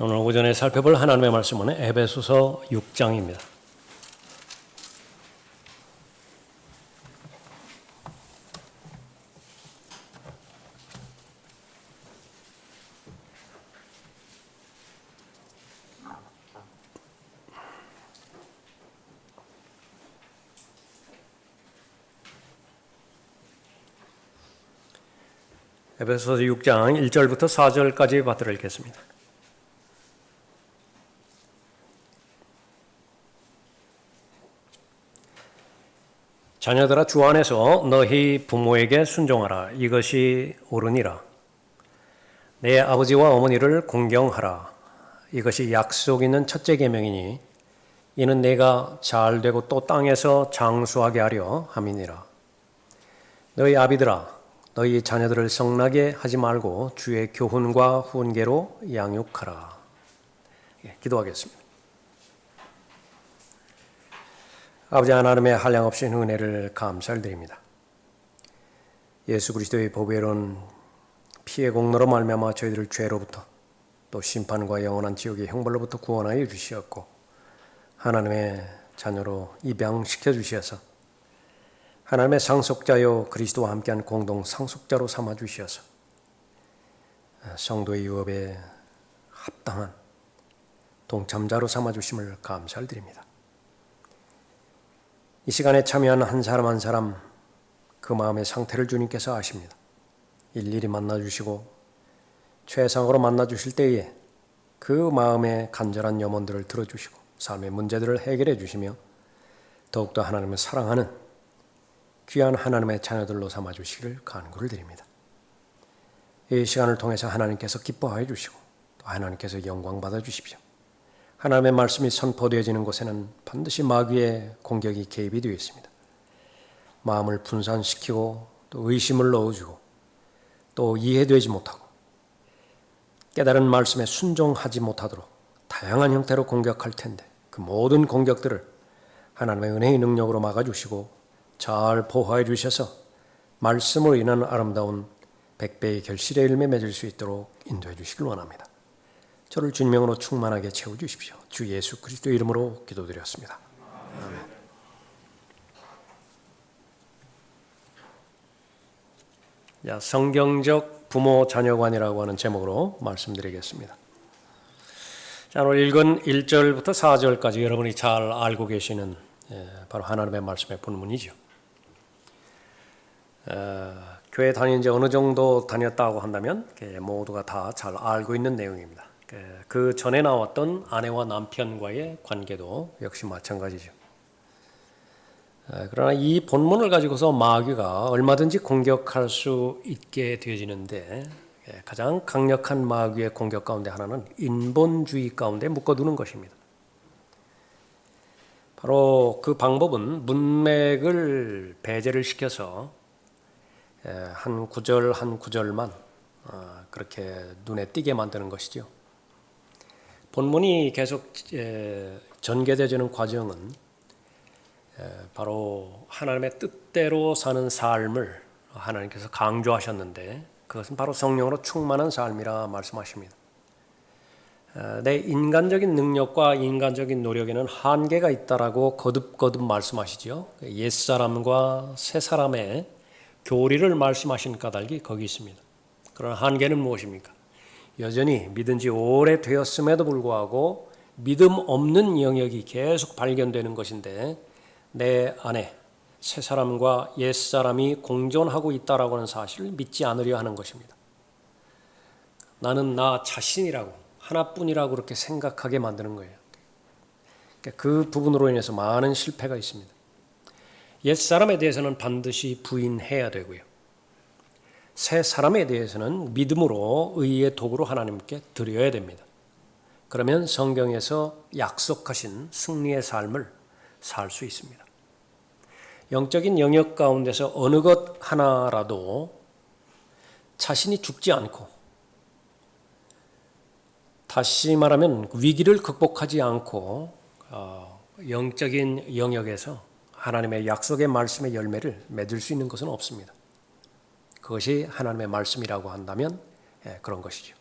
오늘 오전에 살펴볼 하나님의 말씀은 에베소서 6장입니다. 에베소서 6장 1절부터 4절까지 받들어 읽겠습니다. 자녀들아, 주 안에서 너희 부모에게 순종하라. 이것이 옳으니라. 내 아버지와 어머니를 공경하라. 이것이 약속 있는 첫째 계명이니 이는 내가 잘되고 또 땅에서 장수하게 하려 함이니라. 너희 아비들아, 너희 자녀들을 성나게 하지 말고 주의 교훈과 훈계로 양육하라. 기도하겠습니다. 아버지 하나님의 한량없인 은혜를 감사드립니다. 예수 그리스도의 보배로운 피의 공로로 말미암아 저희들을 죄로부터 또 심판과 영원한 지옥의 형벌로부터 구원하여 주시었고 하나님의 자녀로 입양시켜 주셔서 하나님의 상속자요 그리스도와 함께한 공동 상속자로 삼아 주셔서 성도의 유업에 합당한 동참자로 삼아 주심을 감사드립니다. 이 시간에 참여한 한 사람 한 사람 그 마음의 상태를 주님께서 아십니다. 일일이 만나주시고 최상으로 만나주실 때에 그 마음의 간절한 염원들을 들어주시고 삶의 문제들을 해결해 주시며 더욱더 하나님을 사랑하는 귀한 하나님의 자녀들로 삼아주시기를 간구를 드립니다. 이 시간을 통해서 하나님께서 기뻐하여 주시고 또 하나님께서 영광 받아 주십시오. 하나님의 말씀이 선포되어지는 곳에는 반드시 마귀의 공격이 개입이 되어 있습니다. 마음을 분산시키고 또 의심을 넣어주고 또 이해되지 못하고 깨달은 말씀에 순종하지 못하도록 다양한 형태로 공격할 텐데 그 모든 공격들을 하나님의 은혜의 능력으로 막아주시고 잘 보호해 주셔서 말씀으로 인한 아름다운 백배의 결실의 열매 맺을 수 있도록 인도해 주시길 원합니다. 저를 주님으로 충만하게 채워주십시오. 주 예수 그리스도 이름으로 기도드렸습니다. 아멘. 자, 성경적 부모 자녀관이라고 하는 제목으로 말씀드리겠습니다. 자, 오늘 읽은 1절부터 4절까지 여러분이 잘 알고 계시는 바로 하나님의 말씀의 본문이죠. 교회 다닌 지 어느 정도 다녔다고 한다면 모두가 다 잘 알고 있는 내용입니다. 그 전에 나왔던 아내와 남편과의 관계도 역시 마찬가지죠. 그러나 이 본문을 가지고서 마귀가 얼마든지 공격할 수 있게 되어지는데 가장 강력한 마귀의 공격 가운데 하나는 인본주의 가운데 묶어두는 것입니다. 바로 그 방법은 문맥을 배제를 시켜서 한 구절 한 구절만 그렇게 눈에 띄게 만드는 것이죠. 본문이 계속 전개되어지는 과정은 바로 하나님의 뜻대로 사는 삶을 하나님께서 강조하셨는데 그것은 바로 성령으로 충만한 삶이라 말씀하십니다. 내 인간적인 능력과 인간적인 노력에는 한계가 있다라고 거듭거듭 말씀하시죠. 옛사람과 새사람의 교리를 말씀하신 까닭이 거기 있습니다. 그러나 한계는 무엇입니까? 여전히 믿은 지 오래되었음에도 불구하고 믿음 없는 영역이 계속 발견되는 것인데 내 안에 새사람과 옛사람이 공존하고 있다라고 하는 사실을 믿지 않으려 하는 것입니다. 나는 나 자신이라고 하나뿐이라고 그렇게 생각하게 만드는 거예요. 그 부분으로 인해서 많은 실패가 있습니다. 옛사람에 대해서는 반드시 부인해야 되고요. 새 사람에 대해서는 믿음으로 의의 도구로 하나님께 드려야 됩니다. 그러면 성경에서 약속하신 승리의 삶을 살 수 있습니다. 영적인 영역 가운데서 어느 것 하나라도 자신이 죽지 않고 다시 말하면 위기를 극복하지 않고 영적인 영역에서 하나님의 약속의 말씀의 열매를 맺을 수 있는 것은 없습니다. 그것이 하나님의 말씀이라고 한다면 그런 것이죠.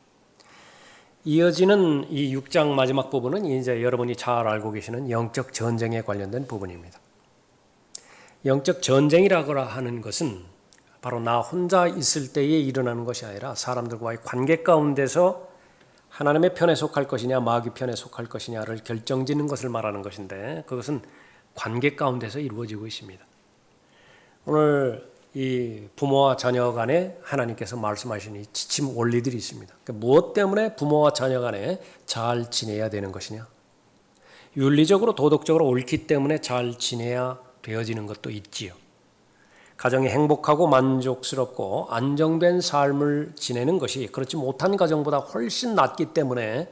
이어지는 이 6장 마지막 부분은 이제 여러분이 잘 알고 계시는 영적 전쟁에 관련된 부분입니다. 영적 전쟁이라고 하는 것은 바로 나 혼자 있을 때에 일어나는 것이 아니라 사람들과의 관계 가운데서 하나님의 편에 속할 것이냐 마귀 편에 속할 것이냐를 결정짓는 것을 말하는 것인데, 그것은 관계 가운데서 이루어지고 있습니다. 오늘 이 부모와 자녀 간에 하나님께서 말씀하신 이 지침 원리들이 있습니다. 그러니까 무엇 때문에 부모와 자녀 간에 잘 지내야 되는 것이냐, 윤리적으로 도덕적으로 옳기 때문에 잘 지내야 되어지는 것도 있지요. 가정이 행복하고 만족스럽고 안정된 삶을 지내는 것이 그렇지 못한 가정보다 훨씬 낫기 때문에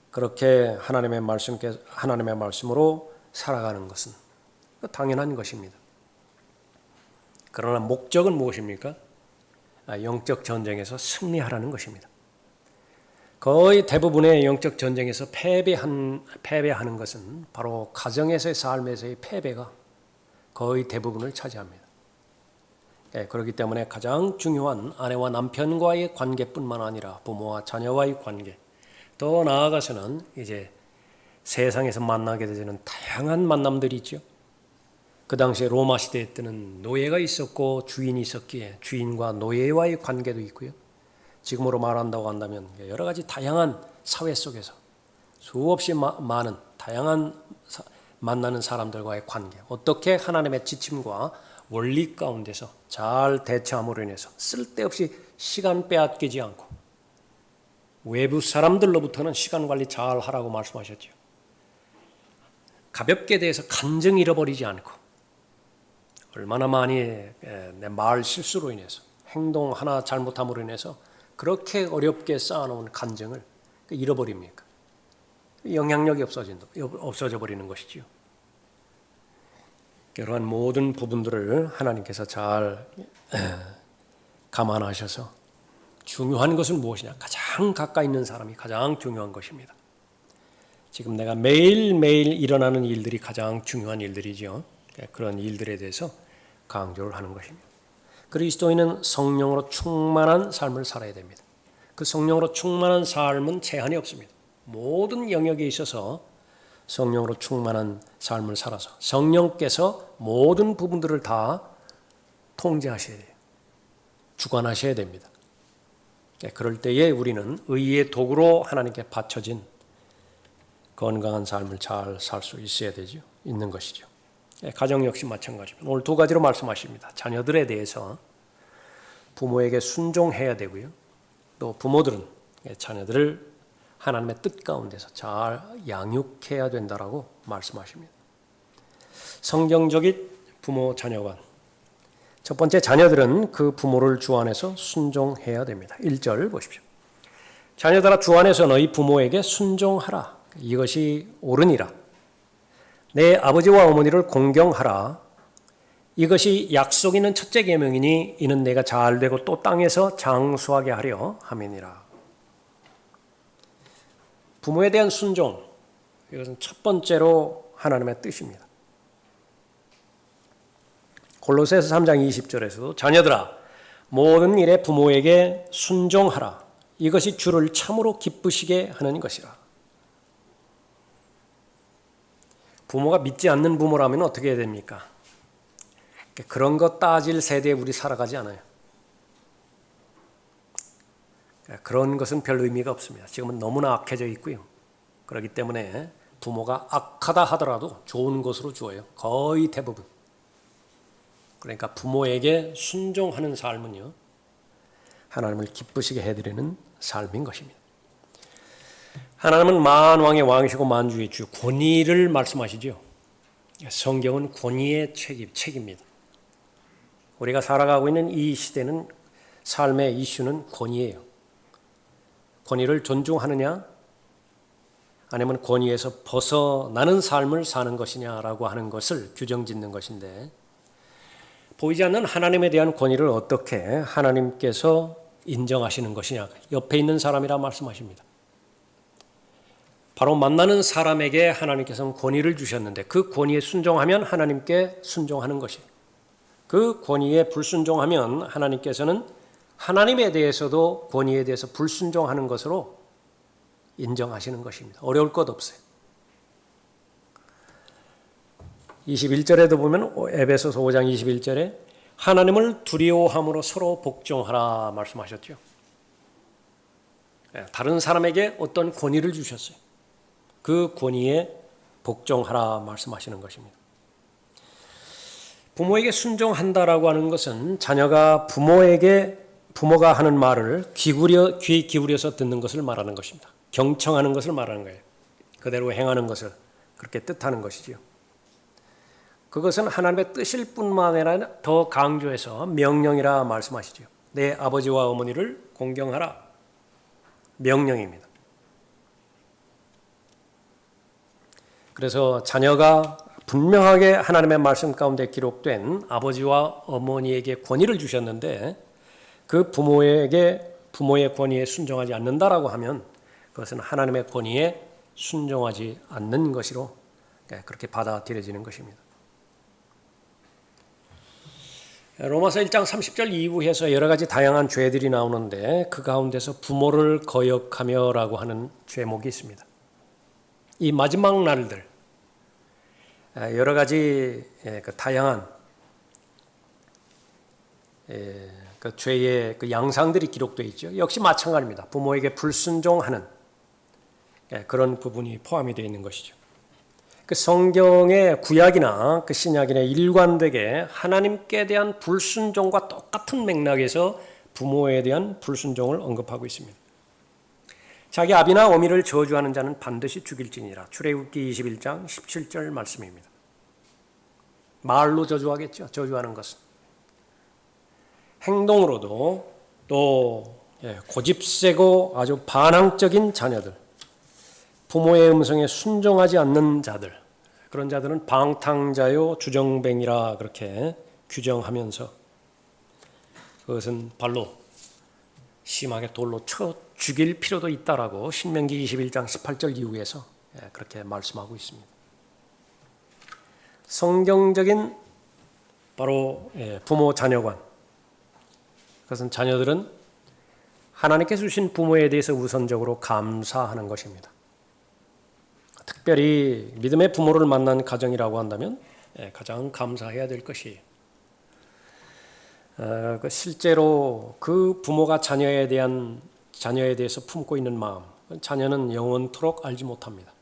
그렇게 하나님의 말씀으로 살아가는 것은 당연한 것입니다. 그러나 목적은 무엇입니까? 영적 전쟁에서 승리하라는 것입니다. 거의 대부분의 영적 전쟁에서 패배하는 것은 바로 가정에서의 삶에서의 패배가 거의 대부분을 차지합니다. 그렇기 때문에 가장 중요한 아내와 남편과의 관계뿐만 아니라 부모와 자녀와의 관계, 더 나아가서는 이제 세상에서 만나게 되는 다양한 만남들이 있죠. 그 당시에 로마 시대 때는 노예가 있었고 주인이 있었기에 주인과 노예와의 관계도 있고요. 지금으로 말한다고 한다면 여러 가지 다양한 사회 속에서 수없이 많은 다양한 만나는 사람들과의 관계, 어떻게 하나님의 지침과 원리 가운데서 잘 대처함으로 인해서 쓸데없이 시간 빼앗기지 않고, 외부 사람들로부터는 시간 관리 잘 하라고 말씀하셨죠. 가볍게 대해서 간증 잃어버리지 않고, 얼마나 많이 내 말 실수로 인해서 행동 하나 잘못함으로 인해서 그렇게 어렵게 쌓아놓은 간증을 잃어버립니까? 영향력이 없어져 버리는 것이지요. 이러한 모든 부분들을 하나님께서 잘 감안하셔서 중요한 것은 무엇이냐? 가장 가까이 있는 사람이 가장 중요한 것입니다. 지금 내가 매일매일 일어나는 일들이 가장 중요한 일들이죠. 그런 일들에 대해서 강조를 하는 것입니다. 그리스도인은 성령으로 충만한 삶을 살아야 됩니다. 그 성령으로 충만한 삶은 제한이 없습니다. 모든 영역에 있어서 성령으로 충만한 삶을 살아서 성령께서 모든 부분들을 다 통제하셔야 돼요. 주관하셔야 됩니다. 그럴 때에 우리는 의의 도구로 하나님께 바쳐진 건강한 삶을 잘 살 수 있어야 되죠. 있는 것이죠. 가정 역시 마찬가지입니다. 오늘 두 가지로 말씀하십니다. 자녀들에 대해서 부모에게 순종해야 되고요. 또 부모들은 자녀들을 하나님의 뜻 가운데서 잘 양육해야 된다라고 말씀하십니다. 성경적인 부모 자녀 관. 첫 번째, 자녀들은 그 부모를 주 안에서 순종해야 됩니다. 1절 보십시오. 자녀들아, 주 안에서 너희 부모에게 순종하라. 이것이 옳으니라. 내 아버지와 어머니를 공경하라. 이것이 약속 있는 첫째 계명이니 이는 내가 잘되고 또 땅에서 장수하게 하려 함이니라. 부모에 대한 순종, 이것은 첫 번째로 하나님의 뜻입니다. 골로새서 3장 20절에서도 자녀들아, 모든 일에 부모에게 순종하라. 이것이 주를 참으로 기쁘시게 하는 것이라. 부모가 믿지 않는 부모라면 어떻게 해야 됩니까? 그런 거 따질 세대에 우리 살아가지 않아요. 그런 것은 별 의미가 없습니다. 지금은 너무나 악해져 있고요. 그렇기 때문에 부모가 악하다 하더라도 좋은 것으로 주어요. 거의 대부분. 그러니까 부모에게 순종하는 삶은요, 하나님을 기쁘시게 해드리는 삶인 것입니다. 하나님은 만왕의 왕이시고 만주의 주, 권위를 말씀하시죠. 성경은 권위의 책입니다. 우리가 살아가고 있는 이 시대는, 삶의 이슈는 권위예요. 권위를 존중하느냐, 아니면 권위에서 벗어나는 삶을 사는 것이냐라고 하는 것을 규정짓는 것인데, 보이지 않는 하나님에 대한 권위를 어떻게 하나님께서 인정하시는 것이냐, 옆에 있는 사람이라 말씀하십니다. 바로 만나는 사람에게 하나님께서는 권위를 주셨는데 그 권위에 순종하면 하나님께 순종하는 것이에요. 그 권위에 불순종하면 하나님께서는 하나님에 대해서도 권위에 대해서 불순종하는 것으로 인정하시는 것입니다. 어려울 것 없어요. 21절에도 보면 에베소서 5장 21절에 하나님을 두려워함으로 서로 복종하라 말씀하셨죠. 다른 사람에게 어떤 권위를 주셨어요. 그 권위에 복종하라 말씀하시는 것입니다. 부모에게 순종한다라고 하는 것은 자녀가 부모가 하는 말을 귀 기울여서 듣는 것을 말하는 것입니다. 경청하는 것을 말하는 거예요. 그대로 행하는 것을 그렇게 뜻하는 것이지요. 그것은 하나님의 뜻일 뿐만 아니라 더 강조해서 명령이라 말씀하시죠. 내 아버지와 어머니를 공경하라. 명령입니다. 그래서 자녀가 분명하게 하나님의 말씀 가운데 기록된 아버지와 어머니에게 권위를 주셨는데 그 부모의 권위에 순종하지 않는다라고 하면 그것은 하나님의 권위에 순종하지 않는 것으로 그렇게 받아들여지는 것입니다. 로마서 1장 30절 이후에서 여러 가지 다양한 죄들이 나오는데 그 가운데서 부모를 거역하며라고 하는 죄목이 있습니다. 이 마지막 날들 여러 가지 다양한 그 죄의 그 양상들이 기록되어 있죠. 역시 마찬가지입니다. 부모에게 불순종하는 그런 부분이 포함이 되어 있는 것이죠. 그 성경의 구약이나 그 신약이나 일관되게 하나님께 대한 불순종과 똑같은 맥락에서 부모에 대한 불순종을 언급하고 있습니다. 자기 아비나 어미를 저주하는 자는 반드시 죽일지니라. 출애굽기 21장 17절 말씀입니다. 말로 저주하겠죠. 저주하는 것은. 행동으로도 또 고집세고 아주 반항적인 자녀들, 부모의 음성에 순종하지 않는 자들, 그런 자들은 방탕자요 주정뱅이라 그렇게 규정하면서 그것은 발로 심하게 돌로 쳐 죽일 필요도 있다라고 신명기 21장 18절 이후에서 그렇게 말씀하고 있습니다. 성경적인 바로 부모 자녀관, 그것은 자녀들은 하나님께서 주신 부모에 대해서 우선적으로 감사하는 것입니다. 특별히 믿음의 부모를 만난 가정이라고 한다면 가장 감사해야 될 것이에요. 실제로 그 부모가 자녀에 대해서 품고 있는 마음, 자녀는 영원토록 알지 못합니다.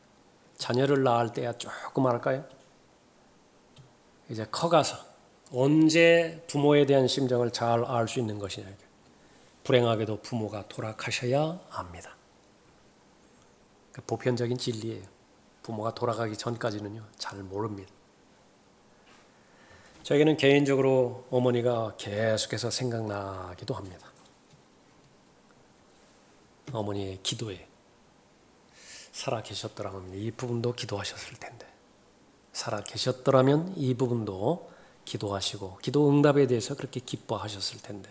자녀를 낳을 때야 조금 알까요? 이제 커가서 언제 부모에 대한 심정을 잘 알 수 있는 것이냐. 불행하게도 부모가 돌아가셔야 압니다. 보편적인 진리예요. 부모가 돌아가기 전까지는요, 잘 모릅니다. 저에게는 개인적으로 어머니가 계속해서 생각나기도 합니다. 어머니의 기도에 살아 계셨더라면 이 부분도 기도하셨을 텐데, 살아 계셨더라면 이 부분도 기도하시고 기도 응답에 대해서 그렇게 기뻐하셨을 텐데,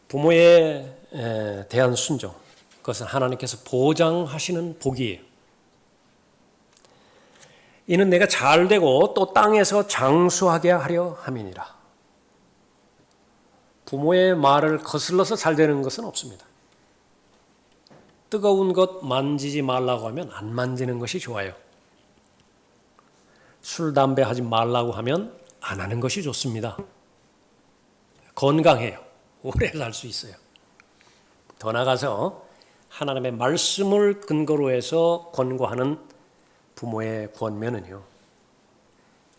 부모에 대한 순종, 그것은 하나님께서 보장하시는 복이에요. 이는 내가 잘되고 또 땅에서 장수하게 하려 함이니라. 부모의 말을 거슬러서 잘되는 것은 없습니다. 뜨거운 것 만지지 말라고 하면 안 만지는 것이 좋아요. 술, 담배 하지 말라고 하면 안 하는 것이 좋습니다. 건강해요. 오래 살 수 있어요. 더 나아가서 하나님의 말씀을 근거로 해서 권고하는 부모의 권면은요,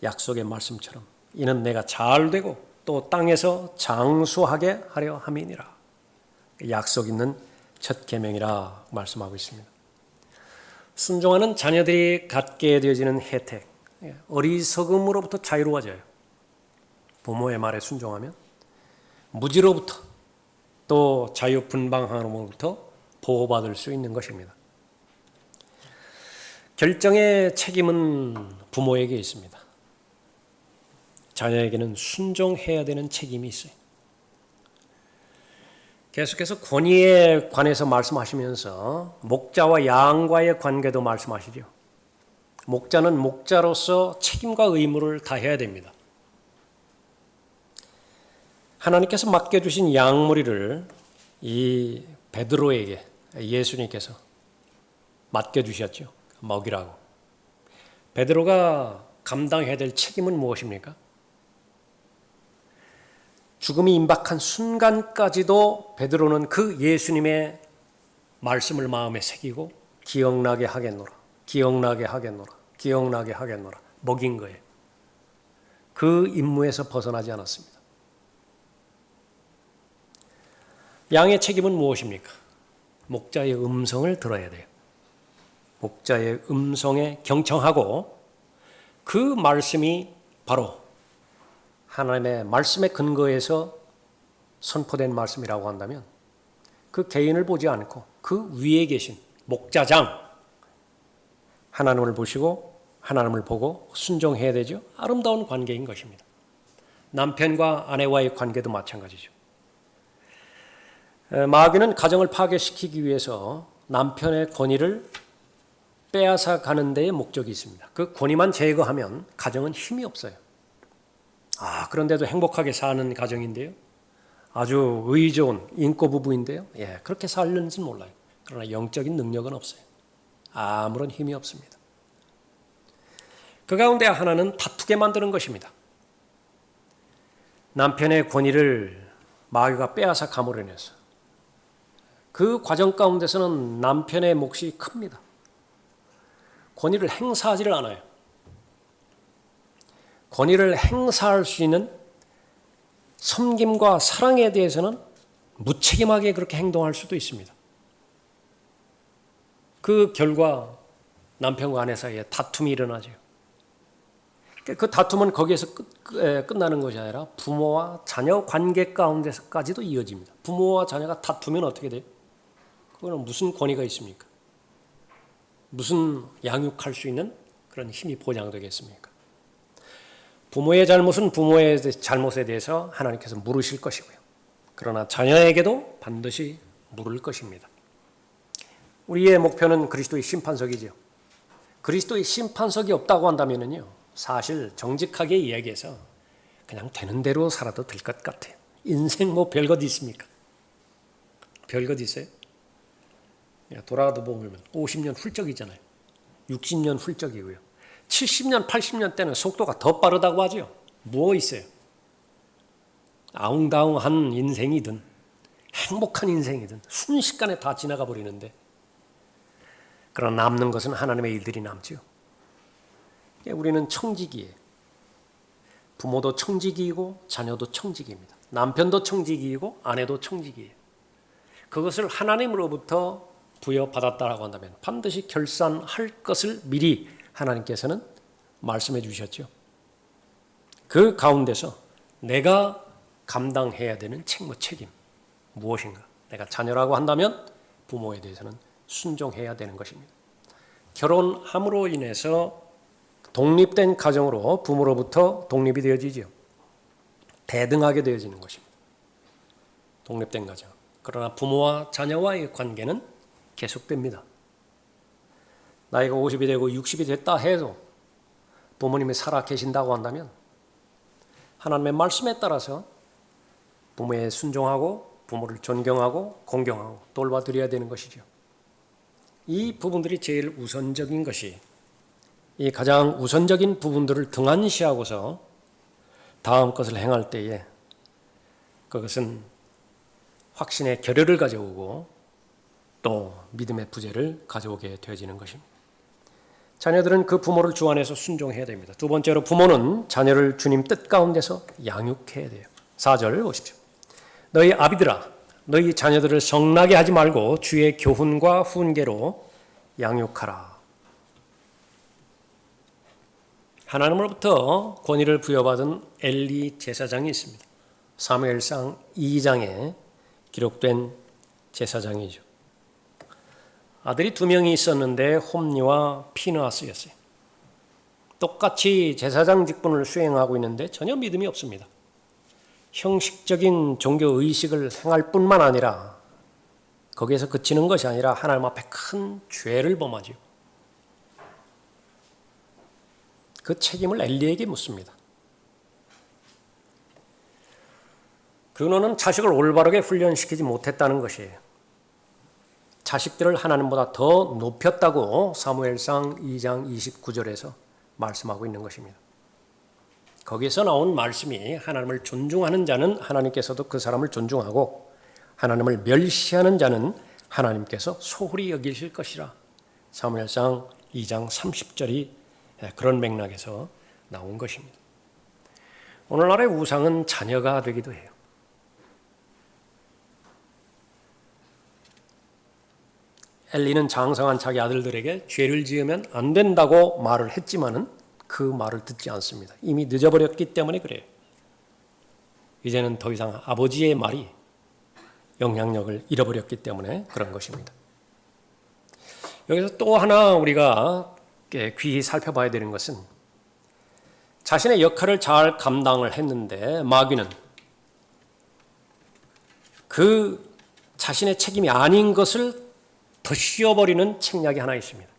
약속의 말씀처럼 이는 내가 잘되고 또 땅에서 장수하게 하려 함이니라. 약속 있는 첫 계명이라 말씀하고 있습니다. 순종하는 자녀들이 갖게 되어지는 혜택, 어리석음으로부터 자유로워져요. 부모의 말에 순종하면 무지로부터 또 자유분방함으로부터 보호받을 수 있는 것입니다. 결정의 책임은 부모에게 있습니다. 자녀에게는 순종해야 되는 책임이 있어요. 계속해서 권위에 관해서 말씀하시면서 목자와 양과의 관계도 말씀하시죠. 목자는 목자로서 책임과 의무를 다해야 됩니다. 하나님께서 맡겨주신 양무리를 이 베드로에게 예수님께서 맡겨주셨죠. 먹이라고. 베드로가 감당해야 될 책임은 무엇입니까? 죽음이 임박한 순간까지도 베드로는 그 예수님의 말씀을 마음에 새기고 기억나게 하겠노라, 기억나게 하겠노라, 기억나게 하겠노라 먹인 거예요. 그 임무에서 벗어나지 않았습니다. 양의 책임은 무엇입니까? 목자의 음성을 들어야 돼요. 목자의 음성에 경청하고 그 말씀이 바로 하나님의 말씀의 근거에서 선포된 말씀이라고 한다면 그 개인을 보지 않고 그 위에 계신 목자장 하나님을 보시고 하나님을 보고 순종해야 되죠. 아름다운 관계인 것입니다. 남편과 아내와의 관계도 마찬가지죠. 마귀는 가정을 파괴시키기 위해서 남편의 권위를 빼앗아 가는 데에 목적이 있습니다. 그 권위만 제거하면 가정은 힘이 없어요. 그런데도 행복하게 사는 가정인데요. 아주 의의 좋은 인고 부부인데요. 그렇게 살는지는 몰라요. 그러나 영적인 능력은 없어요. 아무런 힘이 없습니다. 그 가운데 하나는 다투게 만드는 것입니다. 남편의 권위를 마귀가 빼앗아 감으로 인해서 그 과정 가운데서는 남편의 몫이 큽니다. 권위를 행사하지를 않아요. 권위를 행사할 수 있는 섬김과 사랑에 대해서는 무책임하게 그렇게 행동할 수도 있습니다. 그 결과 남편과 아내 사이에 다툼이 일어나죠. 그 다툼은 거기에서 끝나는 것이 아니라 부모와 자녀 관계 가운데서까지도 이어집니다. 부모와 자녀가 다투면 어떻게 돼요? 그거는 무슨 권위가 있습니까? 무슨 양육할 수 있는 그런 힘이 보장되겠습니까? 부모의 잘못은 부모의 잘못에 대해서 하나님께서 물으실 것이고요. 그러나 자녀에게도 반드시 물을 것입니다. 우리의 목표는 그리스도의 심판석이죠. 그리스도의 심판석이 없다고 한다면요, 사실 정직하게 이야기해서 그냥 되는 대로 살아도 될 것 같아요. 인생 뭐 별것 있습니까? 별것 있어요? 돌아가도 보면 50년 훌쩍이잖아요. 60년 훌쩍이고요. 70년, 80년 때는 속도가 더 빠르다고 하죠. 뭐 있어요? 아웅다웅한 인생이든 행복한 인생이든 순식간에 다 지나가 버리는데, 그러나 남는 것은 하나님의 일들이 남죠. 우리는 청지기예요. 부모도 청지기이고 자녀도 청지기입니다. 남편도 청지기이고 아내도 청지기예요. 그것을 하나님으로부터 부여받았다라고 한다면 반드시 결산할 것을 미리 하나님께서는 말씀해 주셨죠. 그 가운데서 내가 감당해야 되는 책임 무엇인가? 내가 자녀라고 한다면 부모에 대해서는 순종해야 되는 것입니다. 결혼함으로 인해서 독립된 가정으로 부모로부터 독립이 되어지죠. 대등하게 되어지는 것입니다. 독립된 가정. 그러나 부모와 자녀와의 관계는 계속됩니다. 나이가 50이 되고 60이 됐다 해도 부모님이 살아 계신다고 한다면 하나님의 말씀에 따라서 부모에 순종하고 부모를 존경하고 공경하고 돌봐드려야 되는 것이죠. 이 부분들이 제일 우선적인 것이, 이 가장 우선적인 부분들을 등한시하고서 다음 것을 행할 때에 그것은 확신의 결여를 가져오고 또 믿음의 부재를 가져오게 되어지는 것입니다. 자녀들은 그 부모를 주 안에서 순종해야 됩니다. 두 번째로 부모는 자녀를 주님 뜻 가운데서 양육해야 돼요. 4절 보십시오. 너희 아비들아, 너희 자녀들을 성나게 하지 말고 주의 교훈과 훈계로 양육하라. 하나님으로부터 권위를 부여받은 엘리 제사장이 있습니다. 사무엘상 2장에 기록된 제사장이죠. 아들이 2명이 있었는데 홈리와 피느하스였어요. 똑같이 제사장 직분을 수행하고 있는데 전혀 믿음이 없습니다. 형식적인 종교 의식을 행할 뿐만 아니라 거기에서 그치는 것이 아니라 하나님 앞에 큰 죄를 범하죠. 그 책임을 엘리에게 묻습니다. 그노는 자식을 올바르게 훈련시키지 못했다는 것이에요. 자식들을 하나님보다 더 높였다고 사무엘상 2장 29절에서 말씀하고 있는 것입니다. 거기에서 나온 말씀이 하나님을 존중하는 자는 하나님께서도 그 사람을 존중하고 하나님을 멸시하는 자는 하나님께서 소홀히 여기실 것이라. 사무엘상 2장 30절이 그런 맥락에서 나온 것입니다. 오늘날의 우상은 자녀가 되기도 해요. 엘리는 장성한 자기 아들들에게 죄를 지으면 안 된다고 말을 했지만은 그 말을 듣지 않습니다. 이미 늦어버렸기 때문에 그래요. 이제는 더 이상 아버지의 말이 영향력을 잃어버렸기 때문에 그런 것입니다. 여기서 또 하나 우리가 귀히 살펴봐야 되는 것은 자신의 역할을 잘 감당을 했는데 마귀는 그 자신의 책임이 아닌 것을 더 씌워버리는 책략이 하나 있습니다.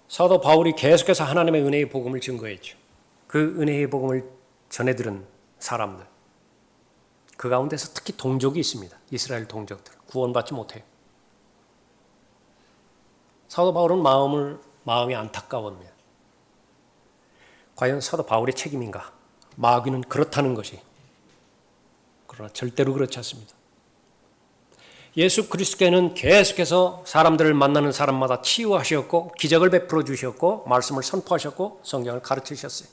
사도 바울이 계속해서 하나님의 은혜의 복음을 증거했죠. 그 은혜의 복음을 전해들은 사람들, 그 가운데서 특히 동족이 있습니다. 이스라엘 동족들 구원받지 못해요. 사도 바울은 마음이 안타까워합니다. 과연 사도 바울의 책임인가? 마귀는 그렇다는 것이. 그러나 절대로 그렇지 않습니다. 예수 그리스도께는 계속해서 사람들을 만나는 사람마다 치유하셨고 기적을 베풀어 주셨고 말씀을 선포하셨고 성경을 가르치셨어요.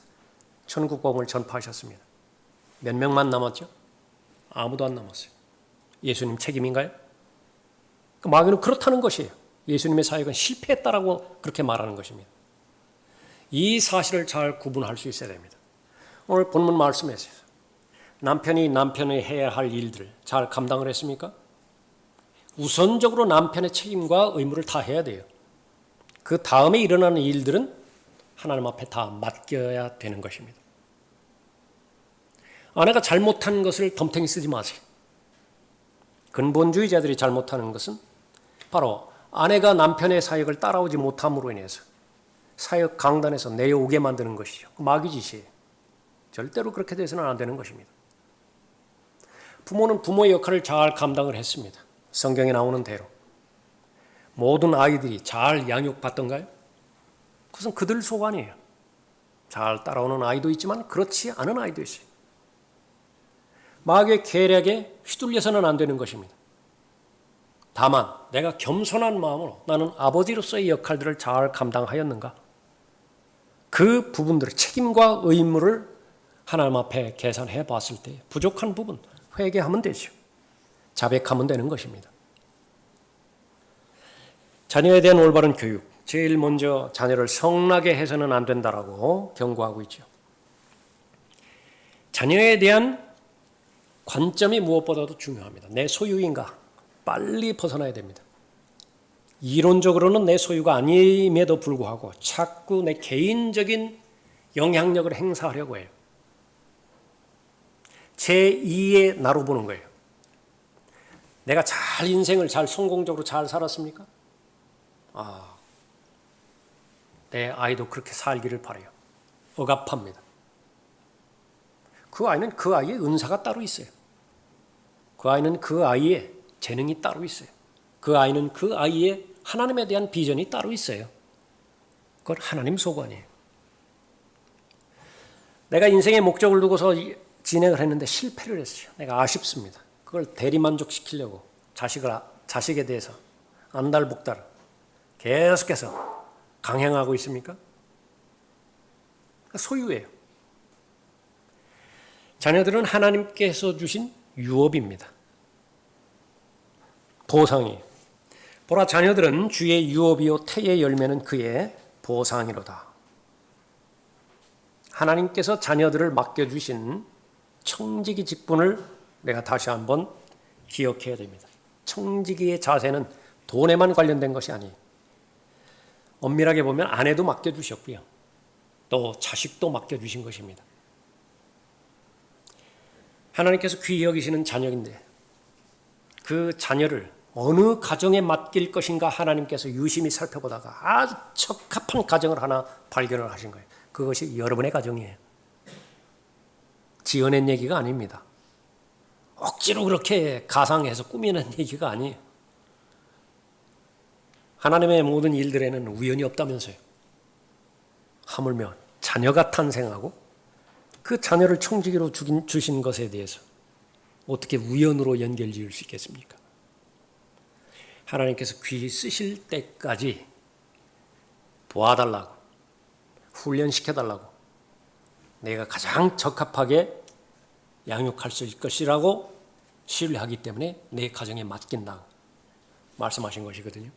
천국 복음을 전파하셨습니다. 몇 명만 남았죠? 아무도 안 남았어요. 예수님 책임인가요? 마귀는 그렇다는 것이에요. 예수님의 사역은 실패했다라고 그렇게 말하는 것입니다. 이 사실을 잘 구분할 수 있어야 됩니다. 오늘 본문 말씀에서 남편이 남편이 해야 할 일들을 잘 감당을 했습니까? 우선적으로 남편의 책임과 의무를 다 해야 돼요. 그 다음에 일어나는 일들은 하나님 앞에 다 맡겨야 되는 것입니다. 아내가 잘못한 것을 덤탱이 쓰지 마세요. 근본주의자들이 잘못하는 것은 바로 아내가 남편의 사역을 따라오지 못함으로 인해서 사역 강단에서 내려오게 만드는 것이죠. 마귀 짓이에요. 절대로 그렇게 돼서는 안 되는 것입니다. 부모는 부모의 역할을 잘 감당을 했습니다. 성경에 나오는 대로. 모든 아이들이 잘 양육받던가요? 그것은 그들 소관이에요. 잘 따라오는 아이도 있지만 그렇지 않은 아이도 있어요. 마귀의 계략에 휘둘려서는 안 되는 것입니다. 다만 내가 겸손한 마음으로 나는 아버지로서의 역할들을 잘 감당하였는가? 그 부분들의 책임과 의무를 하나님 앞에 계산해 봤을 때 부족한 부분 회개하면 되죠. 자백하면 되는 것입니다. 자녀에 대한 올바른 교육, 제일 먼저 자녀를 성나게 해서는 안 된다라고 경고하고 있죠. 자녀에 대한 관점이 무엇보다도 중요합니다. 내 소유인가? 빨리 벗어나야 됩니다. 이론적으로는 내 소유가 아님에도 불구하고 자꾸 내 개인적인 영향력을 행사하려고 해요. 제2의 나로 보는 거예요. 내가 인생을 잘 성공적으로 잘 살았습니까? 내 아이도 그렇게 살기를 바라요. 억압합니다. 그 아이는 그 아이의 은사가 따로 있어요. 그 아이는 그 아이의 재능이 따로 있어요. 그 아이는 그 아이의 하나님에 대한 비전이 따로 있어요. 그건 하나님 소관이에요. 내가 인생의 목적을 두고서 진행을 했는데 실패를 했어요. 내가 아쉽습니다. 그걸 대리만족시키려고 자식에 대해서 안달복달 계속해서 강행하고 있습니까? 소유예요. 자녀들은 하나님께서 주신 유업입니다. 보상이에요. 보라, 자녀들은 주의 유업이요 태의 열매는 그의 보상이로다. 하나님께서 자녀들을 맡겨주신 청지기 직분을 내가 다시 한번 기억해야 됩니다. 청지기의 자세는 돈에만 관련된 것이 아니에요. 엄밀하게 보면 아내도 맡겨주셨고요. 또 자식도 맡겨주신 것입니다. 하나님께서 귀히 여기시는 자녀인데 그 자녀를 어느 가정에 맡길 것인가 하나님께서 유심히 살펴보다가 아주 적합한 가정을 하나 발견을 하신 거예요. 그것이 여러분의 가정이에요. 지어낸 얘기가 아닙니다. 억지로 그렇게 가상해서 꾸미는 얘기가 아니에요. 하나님의 모든 일들에는 우연이 없다면서요. 하물며 자녀가 탄생하고 그 자녀를 청지기로 주신 것에 대해서 어떻게 우연으로 연결지을 수 있겠습니까? 하나님께서 귀 쓰실 때까지 도와달라고, 훈련시켜달라고, 내가 가장 적합하게 양육할 수 있을 것이라고 신뢰하기 때문에 내 가정에 맡긴다고 말씀하신 것이거든요.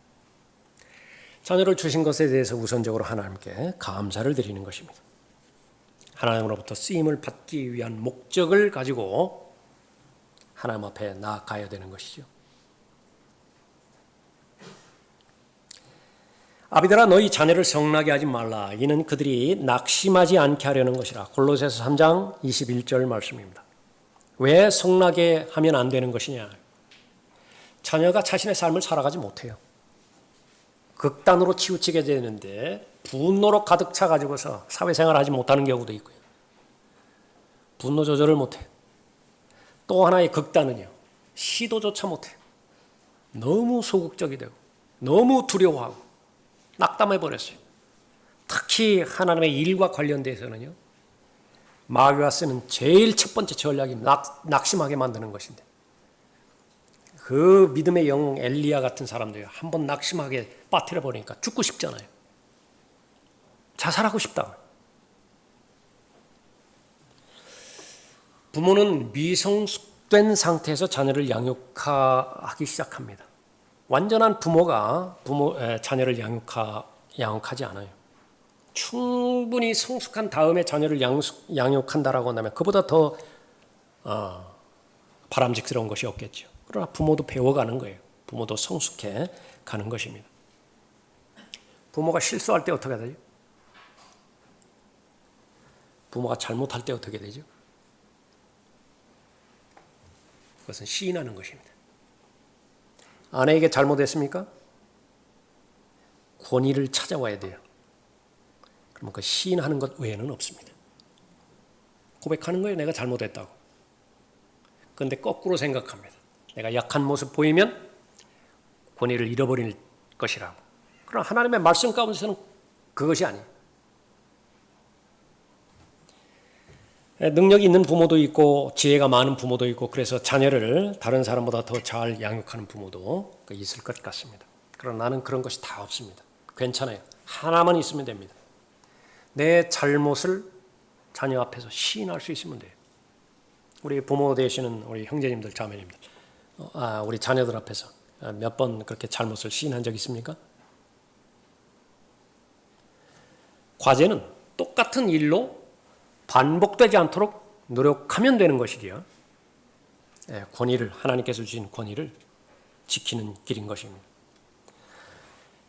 자녀를 주신 것에 대해서 우선적으로 하나님께 감사를 드리는 것입니다. 하나님으로부터 쓰임을 받기 위한 목적을 가지고 하나님 앞에 나아가야 되는 것이죠. 아비들아 너희 자녀를 성나게 하지 말라. 이는 그들이 낙심하지 않게 하려는 것이라. 골로새서 3장 21절 말씀입니다. 왜 성나게 하면 안 되는 것이냐? 자녀가 자신의 삶을 살아가지 못해요. 극단으로 치우치게 되는데 분노로 가득 차가지고서 사회생활을 하지 못하는 경우도 있고요. 분노 조절을 못해요. 또 하나의 극단은요. 시도조차 못해요. 너무 소극적이 되고 너무 두려워하고 낙담해버렸어요. 특히 하나님의 일과 관련돼서는요. 마귀가 쓰는 제일 첫 번째 전략이 낙심하게 만드는 것인데 그 믿음의 영웅 엘리야 같은 사람들이 한번 낙심하게 빠뜨려 버리니까 죽고 싶잖아요. 자살하고 싶다. 부모는 미성숙된 상태에서 자녀를 양육하기 시작합니다. 완전한 부모가 자녀를 양육하지 않아요. 충분히 성숙한 다음에 자녀를 양육한다라고 한다면 그보다 더 바람직스러운 것이 없겠죠. 그러나 부모도 배워가는 거예요. 부모도 성숙해 가는 것입니다. 부모가 실수할 때 어떻게 되죠? 부모가 잘못할 때 어떻게 되죠? 그것은 시인하는 것입니다. 아내에게 잘못했습니까? 권위를 찾아와야 돼요. 그러면 그 시인하는 것 외에는 없습니다. 고백하는 거예요. 내가 잘못했다고. 그런데 거꾸로 생각합니다. 내가 약한 모습 보이면 권위를 잃어버릴 것이라고. 그러나 하나님의 말씀 가운데서는 그것이 아니에요. 능력이 있는 부모도 있고 지혜가 많은 부모도 있고 그래서 자녀를 다른 사람보다 더 잘 양육하는 부모도 있을 것 같습니다. 그러나 나는 그런 것이 다 없습니다. 괜찮아요. 하나만 있으면 됩니다. 내 잘못을 자녀 앞에서 시인할 수 있으면 돼요. 우리 부모 되시는 우리 형제님들, 자매님들, 우리 자녀들 앞에서 몇 번 그렇게 잘못을 시인한 적 있습니까? 과제는 똑같은 일로 반복되지 않도록 노력하면 되는 것이지요. 권위를, 하나님께서 주신 권위를 지키는 길인 것입니다.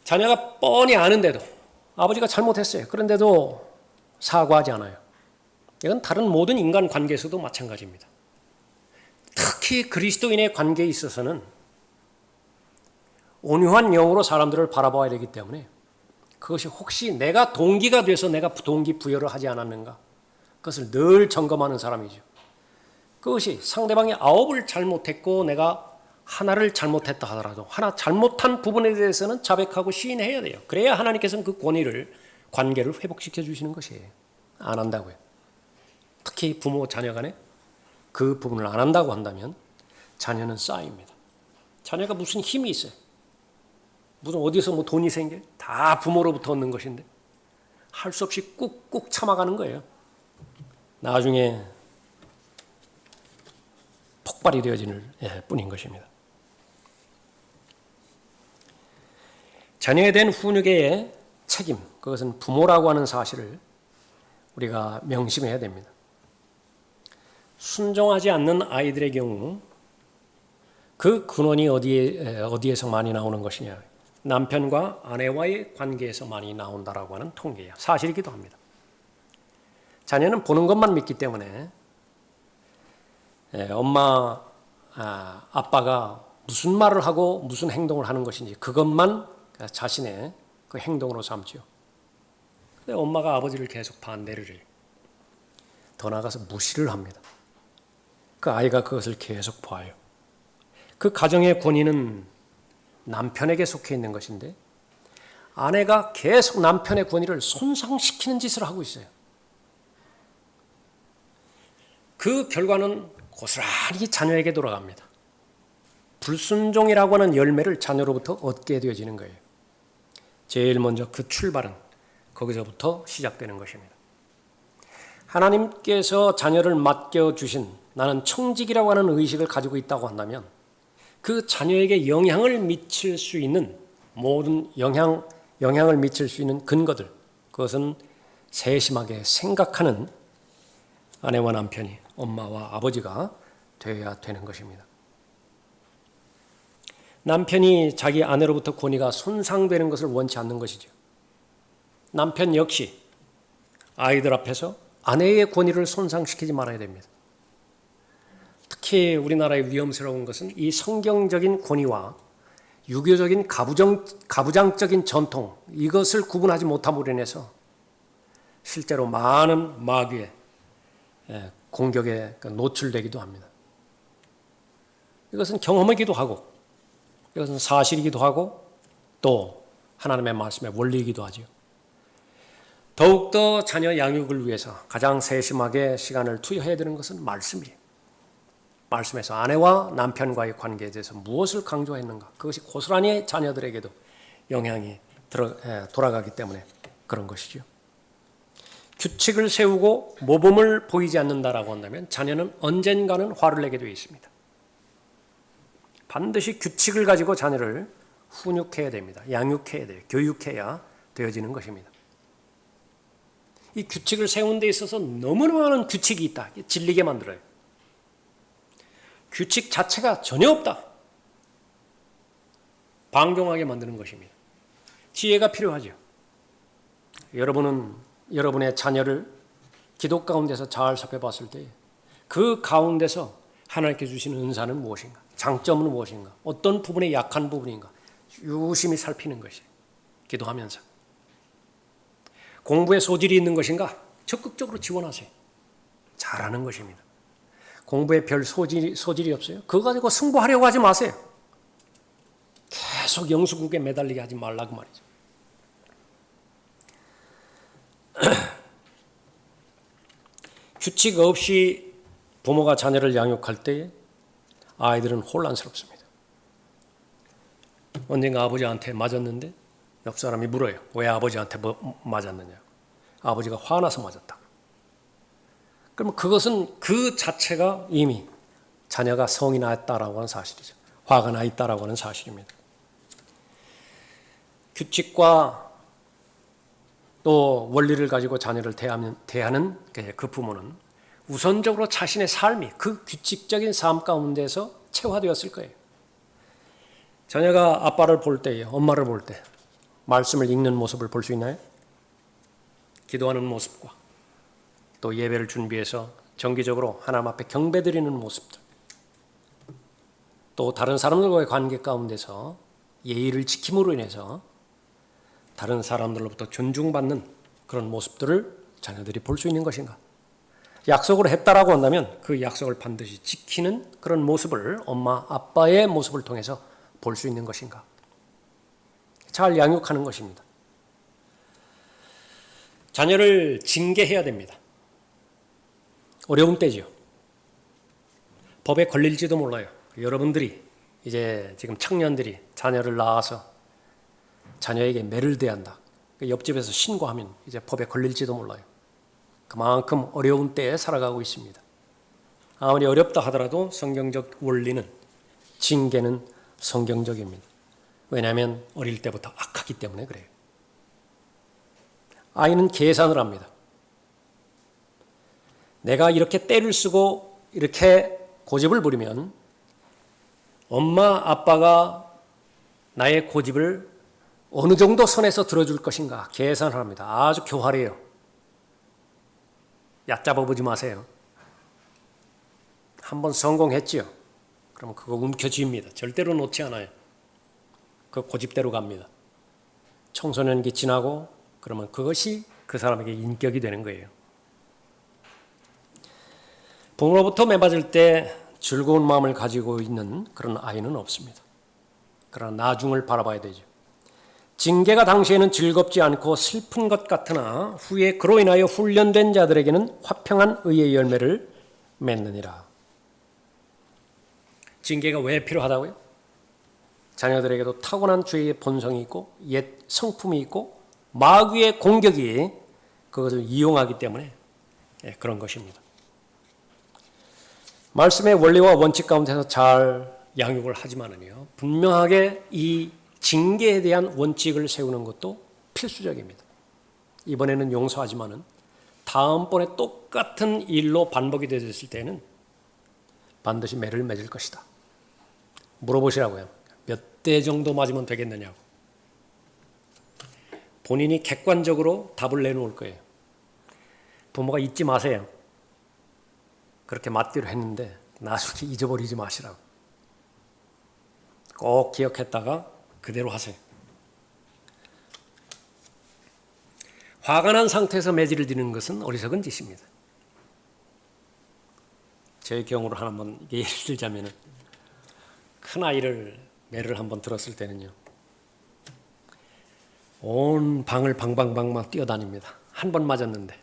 자녀가 뻔히 아는데도 아버지가 잘못했어요. 그런데도 사과하지 않아요. 이건 다른 모든 인간 관계에서도 마찬가지입니다. 특히 그리스도인의 관계에 있어서는 온유한 영으로 사람들을 바라봐야 되기 때문에 그것이 혹시 내가 동기가 돼서 내가 동기 부여를 하지 않았는가? 그것을 늘 점검하는 사람이죠. 그것이 상대방이 9을 잘못했고 내가 하나를 잘못했다 하더라도 하나 잘못한 부분에 대해서는 자백하고 시인해야 돼요. 그래야 하나님께서는 그 권위를, 관계를 회복시켜 주시는 것이에요. 안 한다고요. 특히 부모 자녀 간에 그 부분을 안 한다고 한다면 자녀는 쌓입니다. 자녀가 무슨 힘이 있어요? 무슨 어디서 뭐 돈이 생겨요? 다 부모로부터 얻는 것인데 할 수 없이 꾹꾹 참아가는 거예요. 나중에 폭발이 되어질 뿐인 것입니다. 자녀에 대한 훈육의 책임, 그것은 부모라고 하는 사실을 우리가 명심해야 됩니다. 순종하지 않는 아이들의 경우 그 근원이 어디에서 많이 나오는 것이냐? 남편과 아내와의 관계에서 많이 나온다라고 하는 통계예요. 사실이기도 합니다. 자녀는 보는 것만 믿기 때문에 엄마, 아빠가 무슨 말을 하고 무슨 행동을 하는 것인지 그것만 자신의 그 행동으로 삼죠. 근데 엄마가 아버지를 계속 반대를 해요. 더 나아가서 무시를 합니다. 그 아이가 그것을 계속 봐요. 그 가정의 권위는 남편에게 속해 있는 것인데 아내가 계속 남편의 권위를 손상시키는 짓을 하고 있어요. 그 결과는 고스란히 자녀에게 돌아갑니다. 불순종이라고 하는 열매를 자녀로부터 얻게 되어지는 거예요. 제일 먼저 그 출발은 거기서부터 시작되는 것입니다. 하나님께서 자녀를 맡겨주신 나는 청직이라고 하는 의식을 가지고 있다고 한다면 그 자녀에게 영향을 미칠 수 있는 모든 영향을 미칠 수 있는 근거들, 그것은 세심하게 생각하는 아내와 남편이, 엄마와 아버지가 되어야 되는 것입니다. 남편이 자기 아내로부터 권위가 손상되는 것을 원치 않는 것이죠. 남편 역시 아이들 앞에서 아내의 권위를 손상시키지 말아야 됩니다. 특히 우리나라의 위험스러운 것은 이 성경적인 권위와 유교적인 가부장적인 전통, 이것을 구분하지 못함으로 인해서 실제로 많은 마귀의 공격에 노출되기도 합니다. 이것은 경험이기도 하고 이것은 사실이기도 하고 또 하나님의 말씀의 원리이기도 하죠. 더욱더 자녀 양육을 위해서 가장 세심하게 시간을 투여해야 되는 것은 말씀이에요. 말씀에서 아내와 남편과의 관계에 대해서 무엇을 강조했는가, 그것이 고스란히 자녀들에게도 영향이 돌아가기 때문에 그런 것이죠. 규칙을 세우고 모범을 보이지 않는다라고 한다면 자녀는 언젠가는 화를 내게 되어 있습니다. 반드시 규칙을 가지고 자녀를 훈육해야 됩니다. 양육해야 돼요. 교육해야 되어지는 것입니다. 이 규칙을 세운 데 있어서 너무나 많은 규칙이 있다. 질리게 만들어요. 규칙 자체가 전혀 없다. 방종하게 만드는 것입니다. 지혜가 필요하죠. 여러분은 여러분의 자녀를 기도 가운데서 잘 살펴봤을 때 그 가운데서 하나님께 주시는 은사는 무엇인가? 장점은 무엇인가? 어떤 부분에 약한 부분인가? 유심히 살피는 것이에요. 기도하면서. 공부에 소질이 있는 것인가? 적극적으로 지원하세요. 잘하는 것입니다. 공부에 별 소질이 없어요? 그거 가지고 승부하려고 하지 마세요. 계속 영수국에 매달리게 하지 말라고 말이죠. 규칙 없이 부모가 자녀를 양육할 때에 아이들은 혼란스럽습니다. 언젠가 아버지한테 맞았는데 옆 사람이 물어요. 왜 아버지한테 맞았느냐? 아버지가 화나서 맞았다. 그러면 그것은 그 자체가 이미 자녀가 성이 났다라고 하는 사실이죠. 화가 나 있다라고 하는 사실입니다. 규칙과 또 원리를 가지고 자녀를 대하는 그 부모는 우선적으로 자신의 삶이 그 규칙적인 삶 가운데서 체화되었을 거예요. 자녀가 아빠를 볼 때에, 엄마를 볼 때 말씀을 읽는 모습을 볼 수 있나요? 기도하는 모습과 또 예배를 준비해서 정기적으로 하나님 앞에 경배드리는 모습들, 또 다른 사람들과의 관계 가운데서 예의를 지킴으로 인해서 다른 사람들로부터 존중받는 그런 모습들을 자녀들이 볼 수 있는 것인가? 약속을 했다라고 한다면 그 약속을 반드시 지키는 그런 모습을 엄마, 아빠의 모습을 통해서 볼 수 있는 것인가? 잘 양육하는 것입니다. 자녀를 징계해야 됩니다. 어려운 때죠. 법에 걸릴지도 몰라요. 여러분들이 이제 지금 청년들이 자녀를 낳아서 자녀에게 매를 대한다. 옆집에서 신고하면 이제 법에 걸릴지도 몰라요. 그만큼 어려운 때에 살아가고 있습니다. 아무리 어렵다 하더라도 성경적 원리는, 징계는 성경적입니다. 왜냐하면 어릴 때부터 악하기 때문에 그래요. 아이는 계산을 합니다. 내가 이렇게 때를 쓰고 이렇게 고집을 부리면 엄마, 아빠가 나의 고집을 어느 정도 선에서 들어줄 것인가 계산을 합니다. 아주 교활해요. 얕잡아 보지 마세요. 한번 성공했지요. 그러면 그거 움켜쥐입니다. 절대로 놓지 않아요. 그 고집대로 갑니다. 청소년기 지나고 그러면 그것이 그 사람에게 인격이 되는 거예요. 부모로부터 매맞을 때 즐거운 마음을 가지고 있는 그런 아이는 없습니다. 그러나 나중을 바라봐야 되죠. 징계가 당시에는 즐겁지 않고 슬픈 것 같으나 후에 그로 인하여 훈련된 자들에게는 화평한 의의 열매를 맺느니라. 징계가 왜 필요하다고요? 자녀들에게도 타고난 죄의 본성이 있고 옛 성품이 있고 마귀의 공격이 그것을 이용하기 때문에 그런 것입니다. 말씀의 원리와 원칙 가운데서 잘 양육을 하지만은요, 분명하게 이 징계에 대한 원칙을 세우는 것도 필수적입니다. 이번에는 용서하지만은 다음번에 똑같은 일로 반복이 되었을 때는 반드시 매를 맺을 것이다. 물어보시라고요. 몇 대 정도 맞으면 되겠느냐고. 본인이 객관적으로 답을 내놓을 거예요. 부모가 잊지 마세요. 그렇게 맞기로 했는데 나중에 잊어버리지 마시라고. 꼭 기억했다가 그대로 하세요. 화가 난 상태에서 매질을 드리는 것은 어리석은 짓입니다. 제 경우로 한번 예를 들자면 큰 아이를 매를 한번 들었을 때는요, 온 방을 방방방방 뛰어다닙니다. 한 번 맞았는데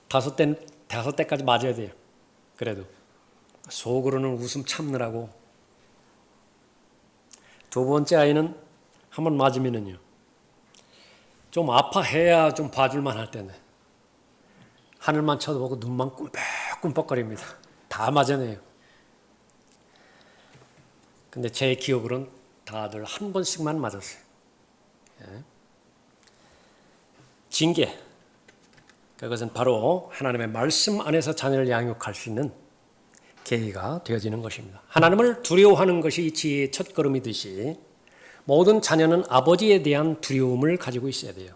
다섯 대까지 맞아야 돼요. 그래도 속으로는 웃음 참느라고. 두 번째 아이는 한 번 맞으면은요, 좀 아파해야 좀 봐줄만 할 때네. 하늘만 쳐다보고 눈만 꿈뻑꿈뻑거립니다. 다 맞아내요. 근데 제 기억으로는 다들 한 번씩만 맞았어요. 징계. 그것은 바로 하나님의 말씀 안에서 자녀를 양육할 수 있는 계기가 되어지는 것입니다. 하나님을 두려워하는 것이 지혜의 첫걸음이듯이 모든 자녀는 아버지에 대한 두려움을 가지고 있어야 돼요.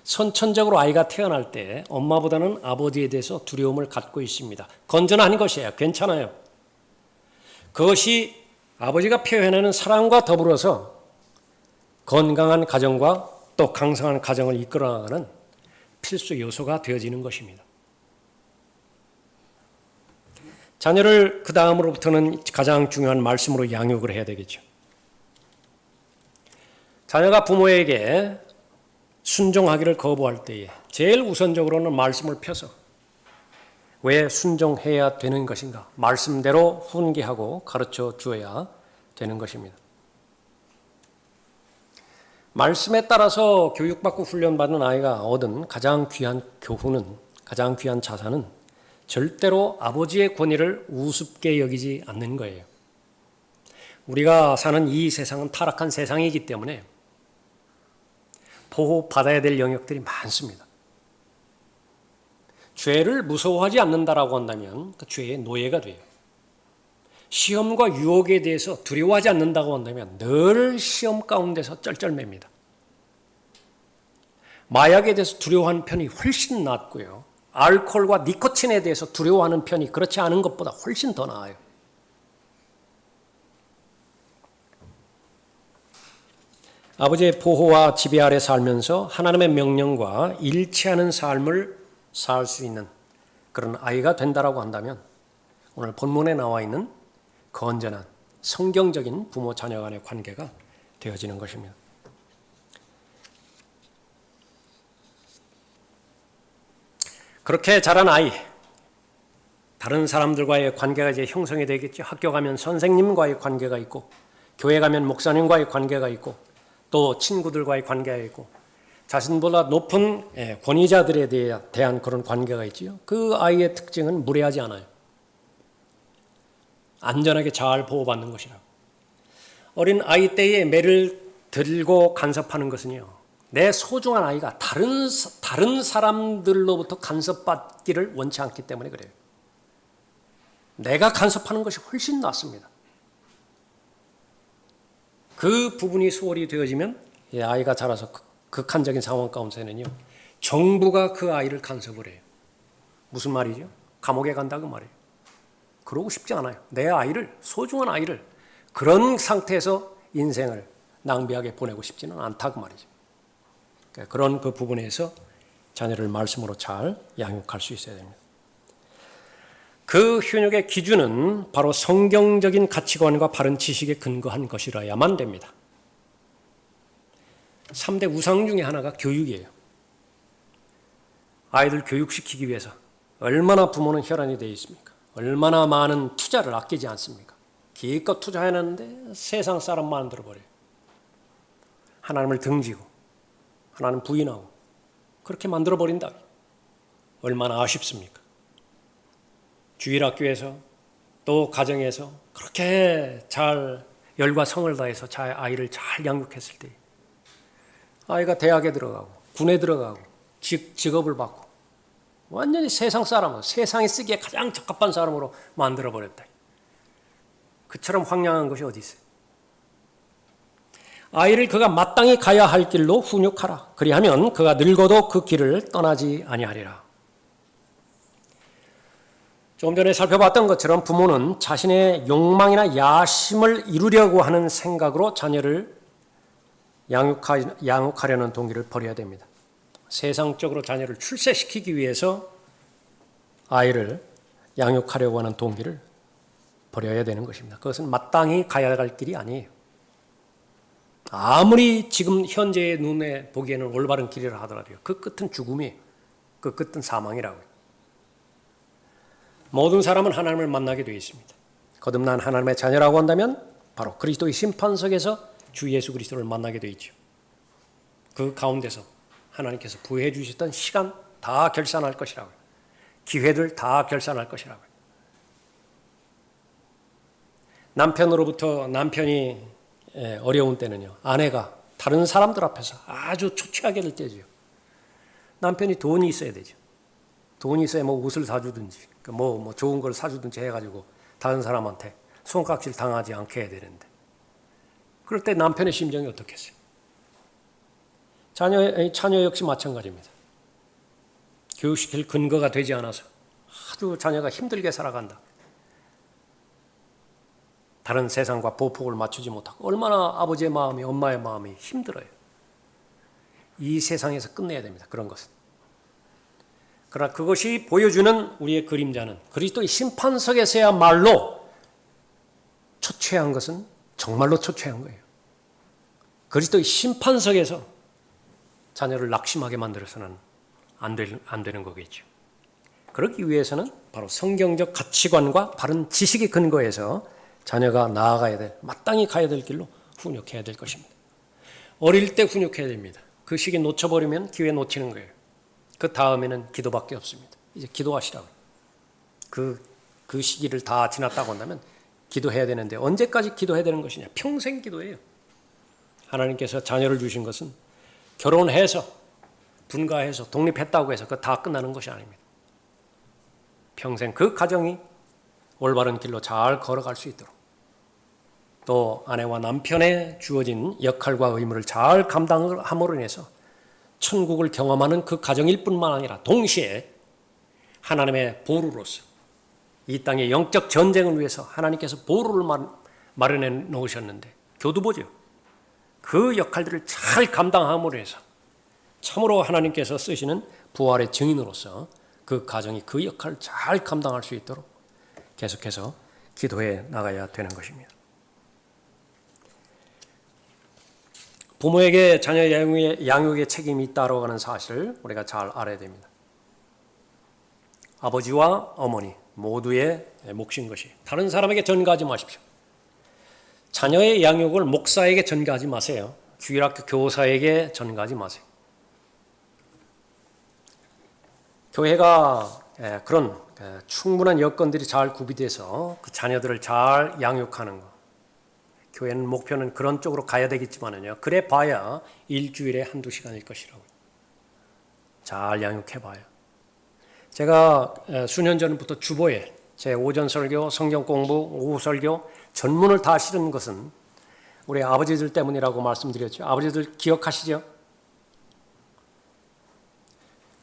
선천적으로 아이가 태어날 때 엄마보다는 아버지에 대해서 두려움을 갖고 있습니다. 건전한 것이에요. 괜찮아요. 그것이 아버지가 표현하는 사랑과 더불어서 건강한 가정과 또 강성한 가정을 이끌어나가는 필수 요소가 되어지는 것입니다. 자녀를 그 다음으로부터는 가장 중요한 말씀으로 양육을 해야 되겠죠. 자녀가 부모에게 순종하기를 거부할 때에 제일 우선적으로는 말씀을 펴서 왜 순종해야 되는 것인가? 말씀대로 훈계하고 가르쳐 주어야 되는 것입니다. 말씀에 따라서 교육받고 훈련받는 아이가 얻은 가장 귀한 교훈은, 가장 귀한 자산은 절대로 아버지의 권위를 우습게 여기지 않는 거예요. 우리가 사는 이 세상은 타락한 세상이기 때문에 보호받아야 될 영역들이 많습니다. 죄를 무서워하지 않는다라고 한다면 그 죄의 노예가 돼요. 시험과 유혹에 대해서 두려워하지 않는다고 한다면 늘 시험 가운데서 쩔쩔맵니다. 마약에 대해서 두려워하는 편이 훨씬 낫고요. 알코올과 니코틴에 대해서 두려워하는 편이 그렇지 않은 것보다 훨씬 더 나아요. 아버지의 보호와 지배 아래 살면서 하나님의 명령과 일치하는 삶을 살 수 있는 그런 아이가 된다라고 한다면 오늘 본문에 나와 있는 건전한 성경적인 부모 자녀 간의 관계가 되어지는 것입니다. 그렇게 자란 아이, 다른 사람들과의 관계가 이제 형성이 되겠죠. 학교 가면 선생님과의 관계가 있고, 교회 가면 목사님과의 관계가 있고, 또 친구들과의 관계가 있고, 자신보다 높은 권위자들에 대한 그런 관계가 있지요. 그 아이의 특징은 무례하지 않아요. 안전하게 잘 보호받는 것이라고. 어린 아이 때에 매를 들고 간섭하는 것은요, 내 소중한 아이가 다른 사람들로부터 간섭받기를 원치 않기 때문에 그래요. 내가 간섭하는 것이 훨씬 낫습니다. 그 부분이 소홀히 되어지면 이 아이가 자라서 극한적인 상황 가운데는요, 정부가 그 아이를 간섭을 해요. 무슨 말이죠? 감옥에 간다 그 말이에요. 그러고 싶지 않아요. 내 아이를, 소중한 아이를 그런 상태에서 인생을 낭비하게 보내고 싶지는 않다 그 말이죠. 그런 그 부분에서 자녀를 말씀으로 잘 양육할 수 있어야 됩니다. 그 훈육의 기준은 바로 성경적인 가치관과 바른 지식에 근거한 것이라야만 됩니다. 3대 우상 중에 하나가 교육이에요. 아이들 교육시키기 위해서 얼마나 부모는 혈안이 되어 있습니까? 얼마나 많은 투자를 아끼지 않습니까? 기껏 투자해놨는데 세상 사람 만들어버려요. 하나님을 등지고 하나님 부인하고 그렇게 만들어버린다. 얼마나 아쉽습니까? 주일학교에서 또 가정에서 그렇게 잘 열과 성을 다해서 아이를 잘 양육했을 때 아이가 대학에 들어가고 군에 들어가고 직업을 받고 완전히 세상 사람은 세상에 쓰기에 가장 적합한 사람으로 만들어버렸다. 그처럼 황량한 것이 어디 있어요? 아이를 그가 마땅히 가야 할 길로 훈육하라. 그리하면 그가 늙어도 그 길을 떠나지 아니하리라. 조금 전에 살펴봤던 것처럼 부모는 자신의 욕망이나 야심을 이루려고 하는 생각으로 자녀를 양육하려는 동기를 버려야 됩니다. 세상적으로 자녀를 출세시키기 위해서 아이를 양육하려고 하는 동기를 버려야 되는 것입니다. 그것은 마땅히 가야 할 길이 아니에요. 아무리 지금 현재의 눈에 보기에는 올바른 길이라 하더라도요. 그 끝은 죽음이에요. 그 끝은 사망이라고요. 모든 사람은 하나님을 만나게 되어 있습니다. 거듭난 하나님의 자녀라고 한다면 바로 그리스도의 심판석에서 주 예수 그리스도를 만나게 되어 있죠. 그 가운데서 하나님께서 부여해 주셨던 시간 다 결산할 것이라고요. 기회들 다 결산할 것이라고요. 남편이 어려운 때는요. 아내가 다른 사람들 앞에서 아주 초췌하게 될 때죠. 남편이 돈이 있어야 되죠. 돈이 있어야 뭐 옷을 사주든지 뭐 좋은 걸 사주든지 해가지고 다른 사람한테 손깍질 당하지 않게 해야 되는데 그럴 때 남편의 심정이 어떻겠어요? 자녀 역시 마찬가지입니다. 교육시킬 근거가 되지 않아서 아주 자녀가 힘들게 살아간다. 다른 세상과 보폭을 맞추지 못하고 얼마나 아버지의 마음이 엄마의 마음이 힘들어요. 이 세상에서 끝내야 됩니다. 그런 것은. 그러나 그것이 보여주는 우리의 그림자는 그리스도의 심판석에서야말로 초췌한 것은 정말로 초췌한 거예요. 그리스도의 심판석에서 자녀를 낙심하게 만들어서는 안 되는 거겠죠. 그러기 위해서는 바로 성경적 가치관과 바른 지식의 근거에서 자녀가 나아가야 될, 마땅히 가야 될 길로 훈육해야 될 것입니다. 어릴 때 훈육해야 됩니다. 그 시기 놓쳐버리면 기회 놓치는 거예요. 그 다음에는 기도밖에 없습니다. 이제 기도하시라고. 그 시기를 다 지났다고 한다면 기도해야 되는데 언제까지 기도해야 되는 것이냐? 평생 기도해요. 하나님께서 자녀를 주신 것은 결혼해서 분가해서 독립했다고 해서 그거 다 끝나는 것이 아닙니다. 평생 그 가정이 올바른 길로 잘 걸어갈 수 있도록 또 아내와 남편의 주어진 역할과 의무를 잘 감당을 함으로 인해서 천국을 경험하는 그 가정일 뿐만 아니라 동시에 하나님의 보루로서 이 땅의 영적 전쟁을 위해서 하나님께서 보루를 마련해 놓으셨는데 교두보죠. 그 역할들을 잘 감당함으로 해서 참으로 하나님께서 쓰시는 부활의 증인으로서 그 가정이 그 역할을 잘 감당할 수 있도록 계속해서 기도해 나가야 되는 것입니다. 부모에게 자녀 양육의 책임이 있다고 하는 사실을 우리가 잘 알아야 됩니다. 아버지와 어머니 모두의 몫인 것이 다른 사람에게 전가하지 마십시오. 자녀의 양육을 목사에게 전가하지 마세요. 주일학교 교사에게 전가하지 마세요. 교회가 그런 충분한 여건들이 잘 구비돼서 그 자녀들을 잘 양육하는 것. 교회는 목표는 그런 쪽으로 가야 되겠지만은요. 그래 봐야 일주일에 한두 시간일 것이라고요. 잘 양육해봐요. 제가 수년 전부터 주보에 제 오전 설교, 성경 공부, 오후 설교 전문을 다 실은 것은 우리 아버지들 때문이라고 말씀드렸죠. 아버지들 기억하시죠?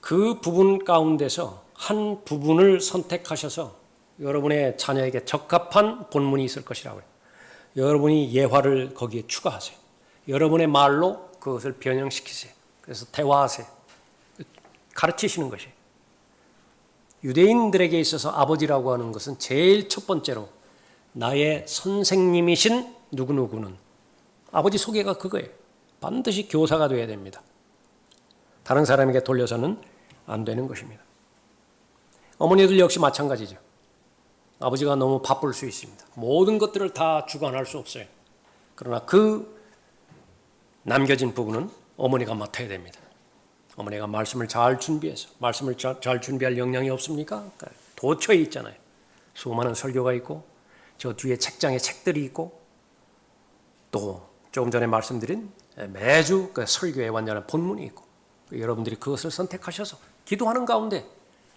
그 부분 가운데서 한 부분을 선택하셔서 여러분의 자녀에게 적합한 본문이 있을 것이라고요. 여러분이 예화를 거기에 추가하세요. 여러분의 말로 그것을 변형시키세요. 그래서 대화하세요. 가르치시는 것이. 유대인들에게 있어서 아버지라고 하는 것은 제일 첫 번째로 나의 선생님이신 누구누구는 아버지 소개가 그거예요. 반드시 교사가 되어야 됩니다. 다른 사람에게 돌려서는 안 되는 것입니다. 어머니들 역시 마찬가지죠. 아버지가 너무 바쁠 수 있습니다. 모든 것들을 다 주관할 수 없어요. 그러나 그 남겨진 부분은 어머니가 맡아야 됩니다. 어머니가 말씀을 잘 준비해서, 말씀을 잘 준비할 역량이 없습니까? 도처에 있잖아요. 수많은 설교가 있고 저 뒤에 책장에 책들이 있고 또 조금 전에 말씀드린 매주 그 설교에 완전한 본문이 있고 여러분들이 그것을 선택하셔서 기도하는 가운데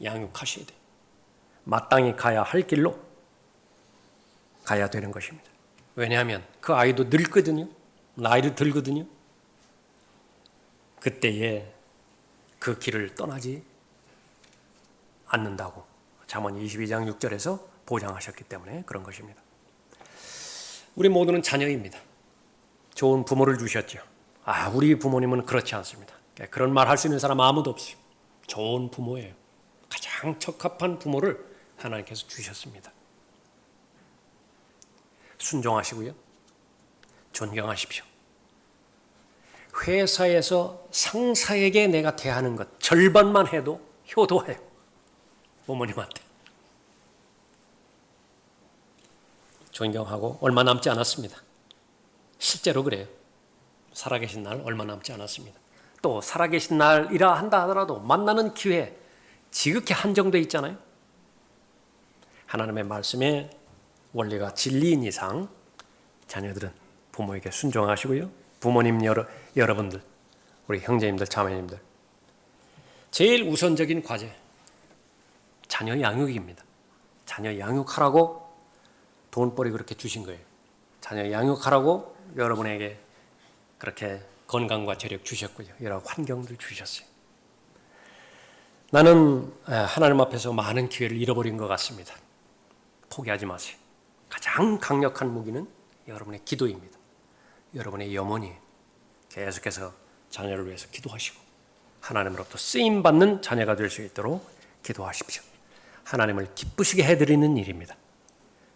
양육하셔야 돼요. 마땅히 가야 할 길로 가야 되는 것입니다. 왜냐하면 그 아이도 늙거든요. 나이도 들거든요. 그때에 그 길을 떠나지 않는다고 잠언 22장 6절에서 보장하셨기 때문에 그런 것입니다. 우리 모두는 자녀입니다. 좋은 부모를 주셨죠. 우리 부모님은 그렇지 않습니다. 그런 말 할 수 있는 사람 아무도 없어요. 좋은 부모예요. 가장 적합한 부모를 하나님께서 주셨습니다. 순종하시고요. 존경하십시오. 회사에서 상사에게 내가 대하는 것 절반만 해도 효도해요. 부모님한테. 존경하고 얼마 남지 않았습니다. 실제로 그래요. 살아계신 날 얼마 남지 않았습니다. 또 살아계신 날이라 한다 하더라도 만나는 기회 지극히 한정되어 있잖아요. 하나님의 말씀에 원리가 진리인 이상 자녀들은 부모에게 순종하시고요. 부모님 여러분들, 우리 형제님들, 자매님들, 제일 우선적인 과제, 자녀 양육입니다. 자녀 양육하라고 돈벌이 그렇게 주신 거예요. 자녀 양육하라고 여러분에게 그렇게 건강과 재력 주셨고요. 여러 환경들 주셨어요. 나는 하나님 앞에서 많은 기회를 잃어버린 것 같습니다. 포기하지 마세요. 가장 강력한 무기는 여러분의 기도입니다. 여러분의 염원이 계속해서 자녀를 위해서 기도하시고 하나님으로부터 쓰임받는 자녀가 될 수 있도록 기도하십시오. 하나님을 기쁘시게 해드리는 일입니다.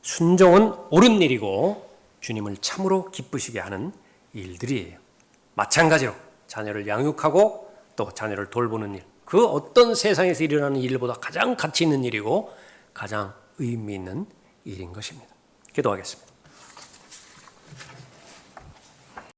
순종은 옳은 일이고 주님을 참으로 기쁘시게 하는 일들이에요. 마찬가지로 자녀를 양육하고 또 자녀를 돌보는 일, 그 어떤 세상에서 일어나는 일보다 가장 가치 있는 일이고 가장 의미 있는 일인 것입니다. 기도하겠습니다.